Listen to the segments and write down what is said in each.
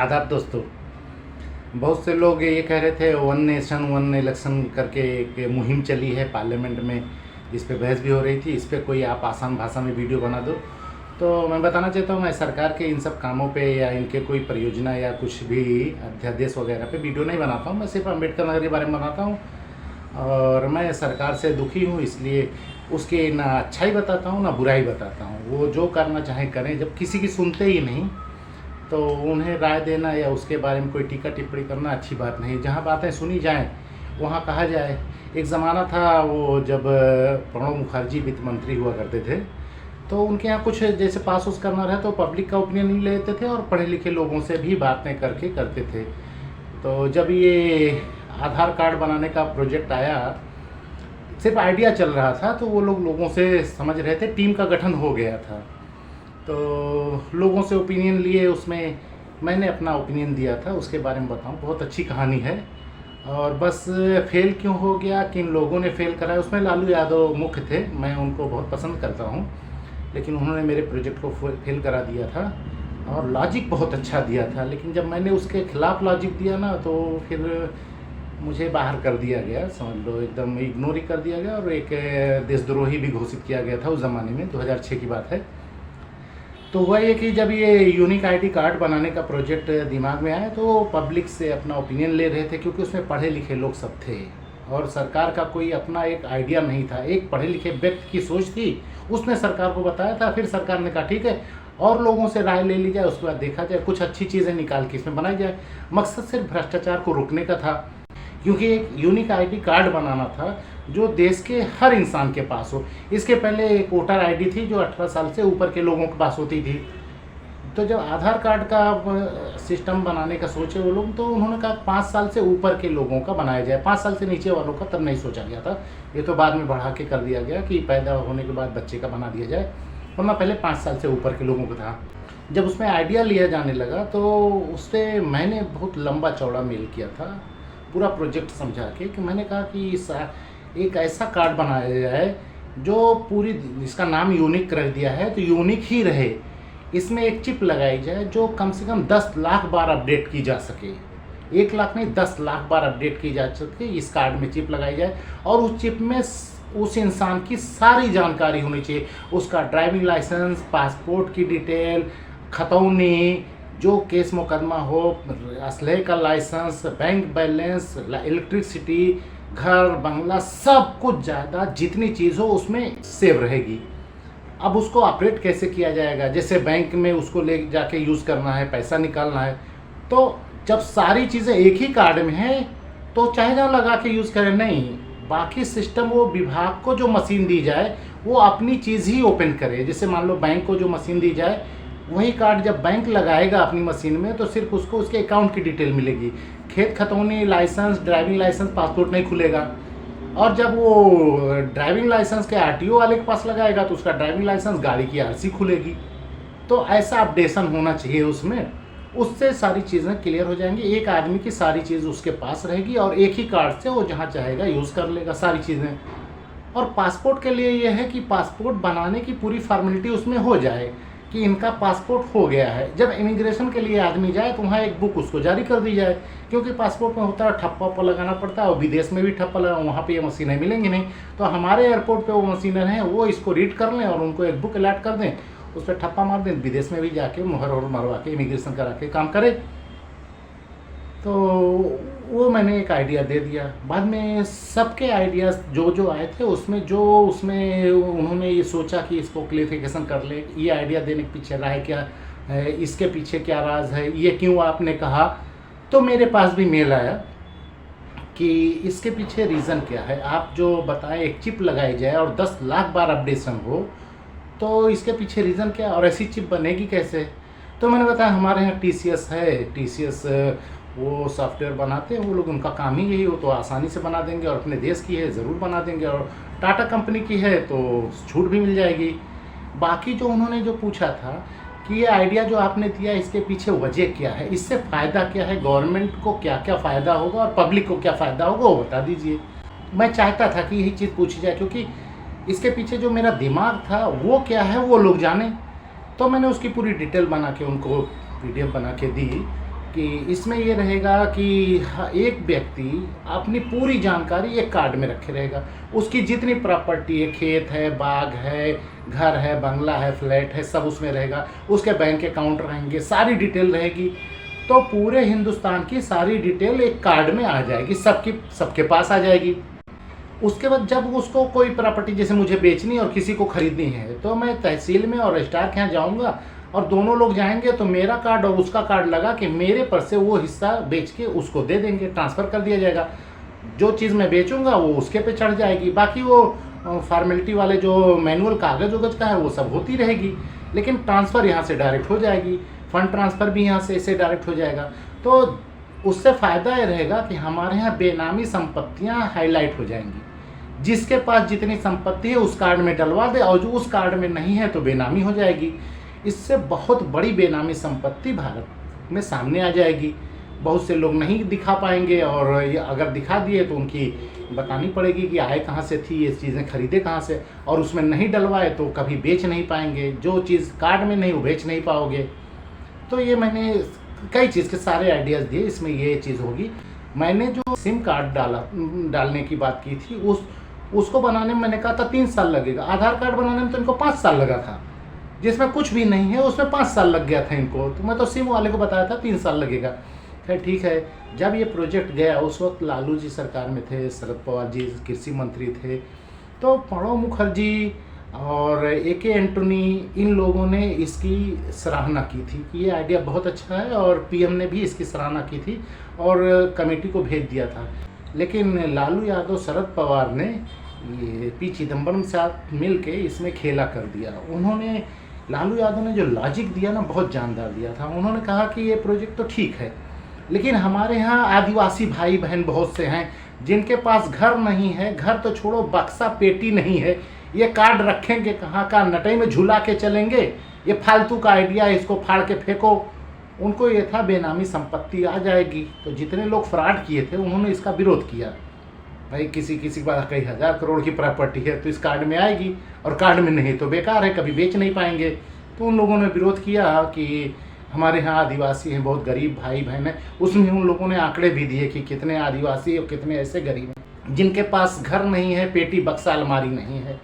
आदाब दोस्तों। बहुत से लोग ये कह रहे थे वन नेशन वन इलेक्शन करके एक मुहिम चली है पार्लियामेंट में, जिस पे बहस भी हो रही थी। इस पे कोई आप आसान भाषा में वीडियो बना दो। तो मैं बताना चाहता हूँ, मैं सरकार के इन सब कामों पे या इनके कोई परियोजना या कुछ भी अध्यादेश वगैरह पे वीडियो नहीं बनाता हूँ। मैं सिर्फ अम्बेडकर नगर के बारे में बनाता हूँ और मैं सरकार से दुखी हूँ, इसलिए उसके ना अच्छाई बताता हूँ ना बुराई बताता हूँ। वो जो करना चाहे करें, जब किसी की सुनते ही नहीं तो उन्हें राय देना या उसके बारे में कोई टीका टिप्पणी करना अच्छी बात नहीं। जहाँ बातें सुनी जाएं वहाँ कहा जाए। एक ज़माना था वो जब प्रणब मुखर्जी वित्त मंत्री हुआ करते थे, तो उनके यहाँ कुछ जैसे पास उस करना रहे तो पब्लिक का ओपिनियन नहीं लेते थे और पढ़े लिखे लोगों से भी बातें करके करते थे। तो जब ये आधार कार्ड बनाने का प्रोजेक्ट आया, सिर्फ आइडिया चल रहा था, तो वो लोगों से समझ रहे थे, टीम का गठन हो गया था। तो लोगों से ओपिनियन लिए, उसमें मैंने अपना ओपिनियन दिया था। उसके बारे में बताऊं, बहुत अच्छी कहानी है। और बस फेल क्यों हो गया, किन लोगों ने फेल कराया, उसमें लालू यादव मुख्य थे। मैं उनको बहुत पसंद करता हूं, लेकिन उन्होंने मेरे प्रोजेक्ट को फेल करा दिया था। और लॉजिक बहुत अच्छा दिया था, लेकिन जब मैंने उसके खिलाफ लॉजिक दिया ना, तो फिर मुझे बाहर कर दिया गया, समझ लो एकदम इग्नोर ही कर दिया गया। और एक देशद्रोही भी घोषित किया गया था उस ज़माने में, 2006 की बात है। तो हुआ ये कि जब ये यूनिक आईडी कार्ड बनाने का प्रोजेक्ट दिमाग में आया, तो पब्लिक से अपना ओपिनियन ले रहे थे, क्योंकि उसमें पढ़े लिखे लोग सब थे और सरकार का कोई अपना एक आइडिया नहीं था। एक पढ़े लिखे व्यक्ति की सोच थी, उसने सरकार को बताया था। फिर सरकार ने कहा ठीक है, और लोगों से राय ले ली जाए, उसके बाद देखा जाए, कुछ अच्छी चीज़ें निकाल के इसमें बनाई जाए। मकसद सिर्फ भ्रष्टाचार को रोकने का था, क्योंकि एक यूनिक आईडी कार्ड बनाना था जो देश के हर इंसान के पास हो। इसके पहले एक वोटर आईडी थी जो 18 साल से ऊपर के लोगों के पास होती थी। तो जब आधार कार्ड का सिस्टम बनाने का सोचे वो लोग, तो उन्होंने कहा 5 साल से ऊपर के लोगों का बनाया जाए, 5 साल से नीचे वालों का तब नहीं सोचा गया था। ये तो बाद में बढ़ा के कर दिया गया कि पैदा होने के बाद बच्चे का बना दिया जाए, वरना पहले 5 साल से ऊपर के लोगों का था। जब उसमें आइडिया लिया जाने लगा, तो उससे मैंने बहुत लंबा चौड़ा मेल किया था, पूरा प्रोजेक्ट समझा के, कि मैंने कहा कि एक ऐसा कार्ड बनाया जाए जो पूरी, इसका नाम यूनिक कर दिया है तो यूनिक ही रहे। इसमें एक चिप लगाई जाए जो कम से कम 10 लाख बार अपडेट की जा सके, 1 लाख नहीं 10 लाख बार अपडेट की जा सके। इस कार्ड में चिप लगाई जाए और उस चिप में उस इंसान की सारी जानकारी होनी चाहिए, उसका ड्राइविंग लाइसेंस, पासपोर्ट की डिटेल, खतौनी, जो केस मुकदमा हो, असलहे का लाइसेंस, बैंक बैलेंस, इलेक्ट्रिसिटी, घर बंगला, सब कुछ ज़्यादा जितनी चीज़ हो उसमें सेव रहेगी। अब उसको ऑपरेट कैसे किया जाएगा, जैसे बैंक में उसको ले जाके यूज़ करना है, पैसा निकालना है, तो जब सारी चीज़ें एक ही कार्ड में हैं तो चाहे जहाँ लगा के यूज़ करें, नहीं, बाकी सिस्टम वो विभाग को जो मशीन दी जाए वो अपनी चीज़ ही ओपन करे। जैसे मान लो बैंक को जो मशीन दी जाए, वही कार्ड जब बैंक लगाएगा अपनी मशीन में, तो सिर्फ उसको उसके अकाउंट की डिटेल मिलेगी, खेत खतौनी, लाइसेंस, ड्राइविंग लाइसेंस, पासपोर्ट नहीं खुलेगा। और जब वो ड्राइविंग लाइसेंस के आरटीओ वाले के पास लगाएगा तो उसका ड्राइविंग लाइसेंस, गाड़ी की आरसी खुलेगी। तो ऐसा अपडेशन होना चाहिए उसमें, उससे सारी चीज़ें क्लियर हो जाएंगी। एक आदमी की सारी चीज़ उसके पास रहेगी और एक ही कार्ड से वो जहाँ चाहेगा यूज़ कर लेगा सारी चीज़ें। और पासपोर्ट के लिए ये है कि पासपोर्ट बनाने की पूरी फॉर्मेलिटी उसमें हो जाए कि इनका पासपोर्ट हो गया है। जब इमिग्रेशन के लिए आदमी जाए तो वहाँ एक बुक उसको जारी कर दी जाए, क्योंकि पासपोर्ट में होता है ठप्पा उप्पा लगाना पड़ता है, और विदेश में भी ठप्पा लगा, वहाँ पे ये मशीनें मिलेंगी नहीं। तो हमारे एयरपोर्ट पे वो मशीनें हैं, वो इसको रीड कर लें और उनको एक बुक अलॉट कर दें, उस पर ठप्पा मार दें, विदेश में भी जाके मुहर और मरवा के इमिग्रेशन करा के काम करे। तो वो मैंने एक आइडिया दे दिया। बाद में सबके आइडियाज़ जो जो आए थे, उसमें उन्होंने ये सोचा कि इसको क्लियरिफिकेशन कर ले, ये आइडिया देने के पीछे राय क्या है, इसके पीछे क्या राज है, ये क्यों आपने कहा। तो मेरे पास भी मेल आया कि इसके पीछे रीज़न क्या है, आप जो बताएं एक चिप लगाई जाए और 10 लाख बार अपडेशन हो, तो इसके पीछे रीज़न क्या, और ऐसी चिप बनेगी कैसे। तो मैंने बताया हमारे यहाँ टीसीएस है, टीसीएस वो सॉफ्टवेयर बनाते हैं, वो लोग, उनका काम ही यही हो, तो आसानी से बना देंगे, और अपने देश की है ज़रूर बना देंगे, और टाटा कंपनी की है तो छूट भी मिल जाएगी। बाकी जो उन्होंने जो पूछा था कि ये आइडिया जो आपने दिया, इसके पीछे वजह क्या है, इससे फ़ायदा क्या है, गवर्नमेंट को क्या क्या फ़ायदा होगा और पब्लिक को क्या फ़ायदा होगा, वो बता दीजिए। मैं चाहता था कि यही चीज़ पूछी जाए, क्योंकि इसके पीछे जो मेरा दिमाग था वो क्या है वो लोग जाने। तो मैंने उसकी पूरी डिटेल बना के उनको PDF बना के दी, कि इसमें ये रहेगा कि एक व्यक्ति अपनी पूरी जानकारी एक कार्ड में रखे रहेगा। उसकी जितनी प्रॉपर्टी है, खेत है, बाग है, घर है, बंगला है, फ्लैट है, सब उसमें रहेगा। उसके बैंक अकाउंट रहेंगे, सारी डिटेल रहेगी। तो पूरे हिंदुस्तान की सारी डिटेल एक कार्ड में आ जाएगी, सबके पास आ जाएगी। उसके बाद जब उसको कोई प्रॉपर्टी जैसे मुझे बेचनी और किसी को खरीदनी है, तो मैं तहसील में और रजिस्ट्रार के यहाँ जाऊँगा और दोनों लोग जाएंगे, तो मेरा कार्ड और उसका कार्ड लगा के मेरे पर से वो हिस्सा बेच के उसको दे देंगे, ट्रांसफ़र कर दिया जाएगा। जो चीज़ मैं बेचूंगा वो उसके पे चढ़ जाएगी। बाकी वो फॉर्मेलिटी वाले जो मैनुअल कागज़ वगज का है वो सब होती रहेगी, लेकिन ट्रांसफ़र यहाँ से डायरेक्ट हो जाएगी। फंड ट्रांसफ़र भी यहाँ से डायरेक्ट हो जाएगा। तो उससे फ़ायदा ये रहेगा कि हमारे यहाँ बेनामी संपत्तियाँ हाईलाइट हो जाएंगी। जिसके पास जितनी संपत्ति है उस कार्ड में डलवा दे, और जो उस कार्ड में नहीं है तो बेनामी हो जाएगी। इससे बहुत बड़ी बेनामी संपत्ति भारत में सामने आ जाएगी। बहुत से लोग नहीं दिखा पाएंगे, और ये अगर दिखा दिए तो उनकी बतानी पड़ेगी कि आए कहाँ से थी, ये चीज़ें खरीदे कहाँ से, और उसमें नहीं डलवाए तो कभी बेच नहीं पाएंगे। जो चीज़ कार्ड में नहीं वो बेच नहीं पाओगे। तो ये मैंने कई चीज़ के सारे आइडियाज़ दिए, इसमें ये चीज़ होगी। मैंने जो सिम कार्ड डालने की बात की थी, उसको बनाने में मैंने कहा था 3 साल लगेगा। आधार कार्ड बनाने में तो इनको 5 साल लगा था, जिसमें कुछ भी नहीं है उसमें 5 साल लग गया था इनको। तो मैं तो सिम वाले को बताया था 3 साल लगेगा। खैर ठीक है। जब ये प्रोजेक्ट गया उस वक्त लालू जी सरकार में थे, शरद पवार जी कृषि मंत्री थे, तो प्रणब मुखर्जी और AK एंटोनी, इन लोगों ने इसकी सराहना की थी कि ये आइडिया बहुत अच्छा है, और PM ने भी इसकी सराहना की थी और कमेटी को भेज दिया था। लेकिन लालू यादव, शरद पवार ने ये P चिदम्बरम से साथ मिल के इसमें खेला कर दिया। उन्होंने, लालू यादव ने जो लॉजिक दिया ना, बहुत जानदार दिया था। उन्होंने कहा कि ये प्रोजेक्ट तो ठीक है, लेकिन हमारे यहाँ आदिवासी भाई बहन बहुत से हैं जिनके पास घर नहीं है, घर तो छोड़ो बक्सा पेटी नहीं है। ये कार्ड रखेंगे कहाँ का, नटई में झूला के चलेंगे, ये फालतू का आइडिया है, इसको फाड़ के फेंको। उनको ये था बेनामी संपत्ति आ जाएगी। तो जितने लोग फ्रॉड किए थे उन्होंने इसका विरोध किया। भाई किसी के पास कई हज़ार करोड़ की प्रॉपर्टी है तो इस कार्ड में आएगी, और कार्ड में नहीं तो बेकार है, कभी बेच नहीं पाएंगे। तो उन लोगों ने विरोध किया कि हमारे यहाँ आदिवासी हैं, बहुत गरीब भाई बहन हैं। उसमें उन लोगों ने आंकड़े भी दिए कि कितने आदिवासी और कितने ऐसे गरीब हैं जिनके पास घर नहीं है, पेटी बक्सा अलमारी नहीं है।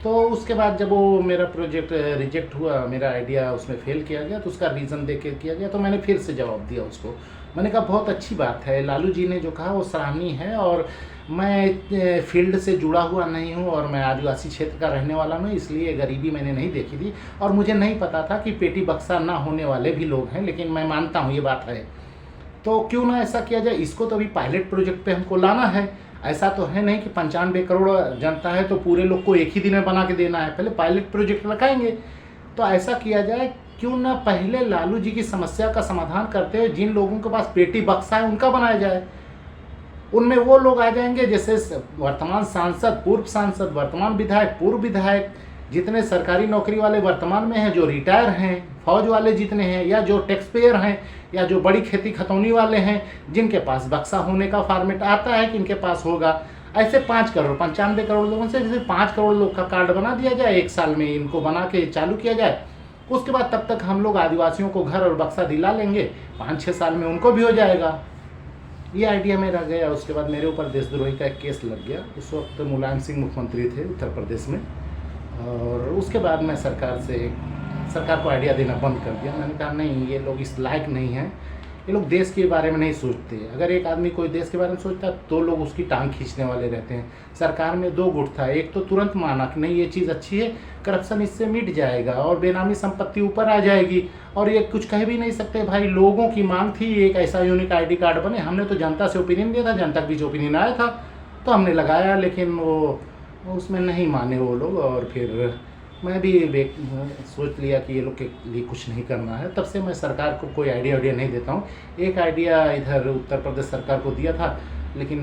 तो उसके बाद जब वो मेरा प्रोजेक्ट रिजेक्ट हुआ, मेरा आइडिया उसमें फेल किया गया, तो उसका रीज़न दे के किया गया। तो मैंने फिर से जवाब दिया उसको। मैंने कहा बहुत अच्छी बात है, लालू जी ने जो कहा वो सराहनीय है, और मैं फील्ड से जुड़ा हुआ नहीं हूँ और मैं आदिवासी क्षेत्र का रहने वाला हूँ, इसलिए गरीबी मैंने नहीं देखी थी, और मुझे नहीं पता था कि पेटी बक्सा ना होने वाले भी लोग हैं। लेकिन मैं मानता हूँ ये बात है, तो क्यों ना ऐसा किया जाए। इसको तो अभी पायलट प्रोजेक्ट पे हमको लाना है। ऐसा तो है नहीं कि 95 करोड़ जनता है तो पूरे लोग को एक ही दिन में बना के देना है। पहले पायलट प्रोजेक्ट रखाएंगे। तो ऐसा किया जाए, क्यों ना पहले लालू जी की समस्या का समाधान करते हुए जिन लोगों के पास पेटी बक्सा है उनका बनाया जाए। उनमें वो लोग आ जाएंगे जैसे वर्तमान सांसद, पूर्व सांसद, वर्तमान विधायक, पूर्व विधायक, जितने सरकारी नौकरी वाले वर्तमान में हैं, जो रिटायर हैं, फौज वाले जितने हैं, या जो टैक्स पेयर हैं, या जो बड़ी खेती खतौनी वाले हैं, जिनके पास बक्सा होने का फॉर्मेट आता है कि इनके पास होगा। ऐसे 5 करोड़ 95 करोड़ लोगों से जैसे 5 करोड़ लोग का कार्ड बना दिया जाए, 1 साल में इनको बना के चालू किया जाए। उसके बाद तब तक हम लोग आदिवासियों को घर और बक्सा दिला लेंगे, 5-6 साल में उनको भी हो जाएगा। ये आइडिया मेरा गया। उसके बाद मेरे ऊपर देशद्रोही का एक केस लग गया। उस वक्त मुलायम सिंह मुख्यमंत्री थे उत्तर प्रदेश में, और उसके बाद मैं सरकार को आइडिया देना बंद कर दिया। मैंने कहा नहीं, ये लोग इस लायक नहीं हैं, ये लोग देश के बारे में नहीं सोचते। अगर एक आदमी कोई देश के बारे में सोचता है तो लोग उसकी टांग खींचने वाले रहते हैं। सरकार में 2 गुट था, एक तो तुरंत माना कि नहीं ये चीज़ अच्छी है, करप्शन इससे मिट जाएगा और बेनामी संपत्ति ऊपर आ जाएगी, और ये कुछ कह भी नहीं सकते। भाई लोगों की मांग थी एक ऐसा यूनिक ID कार्ड बने। हमने तो जनता से ओपिनियन दिया था, जनता के बीच ओपिनियन आया था तो हमने लगाया, लेकिन वो उसमें नहीं माने वो लोग। और फिर मैं भी सोच लिया कि ये लोग के लिए कुछ नहीं करना है। तब से मैं सरकार को कोई आइडिया नहीं देता हूँ। एक आइडिया इधर उत्तर प्रदेश सरकार को दिया था, लेकिन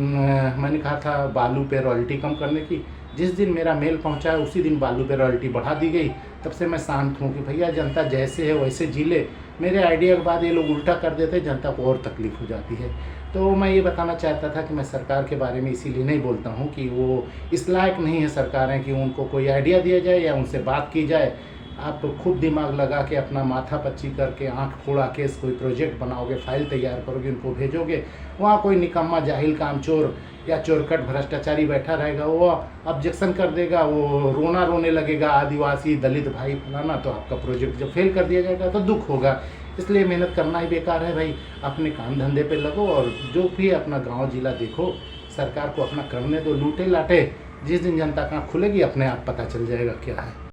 मैंने कहा था बालू पे रॉयल्टी कम करने की। जिस दिन मेरा मेल पहुंचा उसी दिन बालू पे रॉयल्टी बढ़ा दी गई। तब से मैं शांत हूँ कि भैया जनता जैसे है वैसे जी ले। मेरे आइडिया के बाद ये लोग उल्टा कर देते, जनता को और तकलीफ हो जाती है। तो मैं ये बताना चाहता था कि मैं सरकार के बारे में इसीलिए नहीं बोलता हूँ कि वो इस लायक नहीं है सरकारें कि उनको कोई आइडिया दिया जाए या उनसे बात की जाए। आप खूब दिमाग लगा के अपना माथा पच्ची करके आंख फोड़ा के कोई प्रोजेक्ट बनाओगे, फाइल तैयार करोगे, उनको भेजोगे, वहाँ कोई निकम्मा जाहिल कामचोर या चोरकट भ्रष्टाचारी बैठा रहेगा, वो ऑब्जेक्शन कर देगा, वो रोना रोने लगेगा, आदिवासी दलित भाई फलाना, तो आपका प्रोजेक्ट जब फेल कर दिया जाएगा तो दुख होगा। इसलिए मेहनत करना ही बेकार है भाई। अपने काम धंधे पे लगो और जो भी अपना गांव जिला देखो, सरकार को अपना करने दो, लूटे लाटे। जिस दिन जनता का खुलेगी अपने आप पता चल जाएगा क्या है।